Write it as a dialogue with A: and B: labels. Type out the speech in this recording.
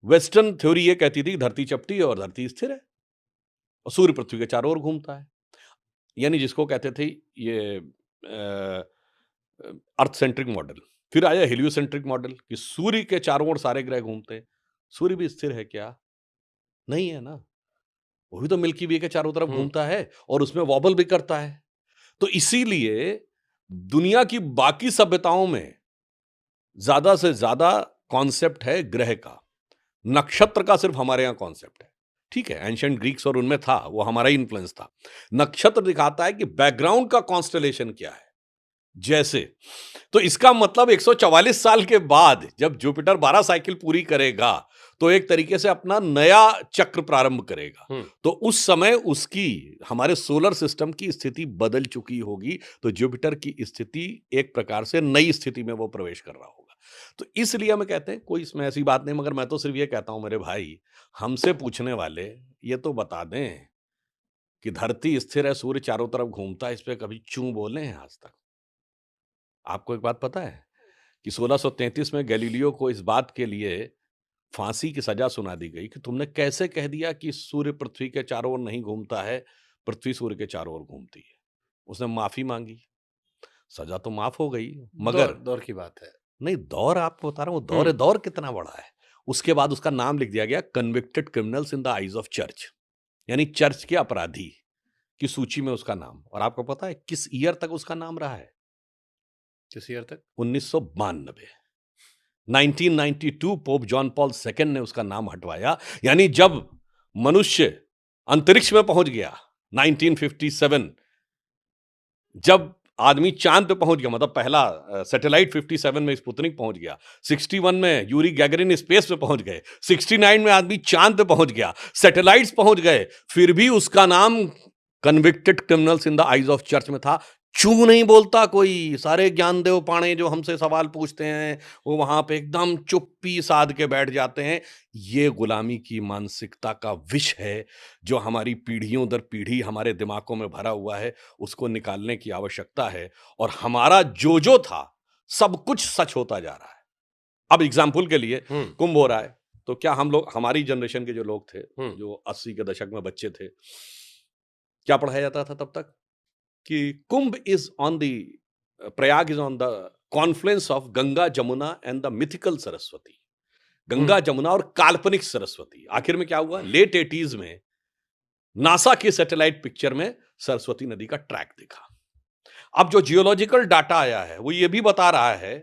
A: Western theory ये कहती थी कि धरती चपटी है और धरती स्थिर है और सूर्य पृथ्वी के चारों ओर घूमता है। यानी जिसको कहते थे ये अर्थ सेंट्रिक मॉडल। फिर आया हेलियोसेंट्रिक मॉडल कि सूर्य के चारों ओर सारे ग्रह घूमते हैं। सूर्य भी स्थिर है क्या? नहीं है ना। वो भी तो मिल्की वे के चारों तरफ
B: हुँ।
A: घूमता है और उसमें वॉबल भी करता है। तो इसीलिए दुनिया की बाकी सभ्यताओं में ज्यादा से ज्यादा कॉन्सेप्ट है ग्रह का। नक्षत्र का सिर्फ हमारे यहां कॉन्सेप्ट है। ठीक है, एंशिएंट ग्रीक्स और उनमें था, वो हमारा ही इन्फ्लुएंस था। नक्षत्र दिखाता है कि बैकग्राउंड का कॉन्स्टलेशन क्या है। जैसे तो इसका मतलब 144 साल के बाद जब जुपिटर 12 साइकिल पूरी करेगा तो एक तरीके से अपना नया चक्र प्रारंभ करेगा। तो उस समय उसकी हमारे सोलर सिस्टम की स्थिति बदल चुकी होगी, तो जुपिटर की स्थिति एक प्रकार से नई स्थिति में वो प्रवेश कर रहा होगा। तो इसलिए हमें कहते हैं कोई इसमें ऐसी बात नहीं, मगर मैं तो सिर्फ ये कहता हूं मेरे भाई, हमसे पूछने वाले ये तो बता दें कि धरती स्थिर है, सूर्य चारों तरफ घूमता है, इस पे कभी चूं बोले हैं आज तक? आपको एक बात पता है कि 1633 में गैलीलियो को इस बात के लिए फांसी की सजा सुना दी गई कि तुमने कैसे कह दिया कि सूर्य पृथ्वी के चारों ओर नहीं घूमता है, पृथ्वी सूर्य के चारों ओर घूमती है। उसने माफी मांगी, सजा तो माफ हो गई, मगर
B: दौर दौर की बात है।
A: नहीं, दौर आपको बता रहा हूं, दौर है, दौर कितना बड़ा है। उसके बाद उसका नाम लिख दिया गया convicted criminals in the eyes of church, यानी चर्च के अपराधी की सूची में उसका नाम। और आपको पता है किस ईयर तक उसका नाम रहा है?
B: किस ईयर तक?
A: 1992। 1992 पोप जॉन पॉल सेकंड ने उसका नाम हटवाया। यानी जब मनुष्य अंतरिक्ष में पहुंच गया 1957, जब आदमी चांद पे पहुंच गया, मतलब पहला सैटेलाइट 57 में स्पुतनिक पहुंच गया, 61 में यूरी गैगरिन स्पेस पे पहुंच गए, 69 में आदमी चांद पे पहुंच गया, सैटेलाइट्स पहुंच गए, फिर भी उसका नाम convicted criminals in the eyes of church में था। चू नहीं बोलता कोई। सारे ज्ञानदेव पाणे जो हमसे सवाल पूछते हैं वो वहां पे एकदम चुप्पी साध के बैठ जाते हैं। ये गुलामी की मानसिकता का विष है जो हमारी पीढ़ियों दर पीढ़ी हमारे दिमागों में भरा हुआ है, उसको निकालने की आवश्यकता है। और हमारा जो था सब कुछ सच होता जा रहा है। अब एग्जाम्पल के लिए कुंभ हो रहा है, तो क्या हम लोग, हमारी जनरेशन के जो लोग थे, जो 80 के दशक में बच्चे थे, क्या पढ़ाया जाता था तब तक कि Kumbh is on the, Prayag is on the confluence of Ganga Jamuna and the mythical Saraswati. Ganga Jamuna और काल्पनिक सरस्वती। आखिर में क्या हुआ? लेट 80s में नासा की सैटेलाइट पिक्चर में सरस्वती नदी का ट्रैक दिखा। अब जो जियोलॉजिकल डाटा आया है वो ये भी बता रहा है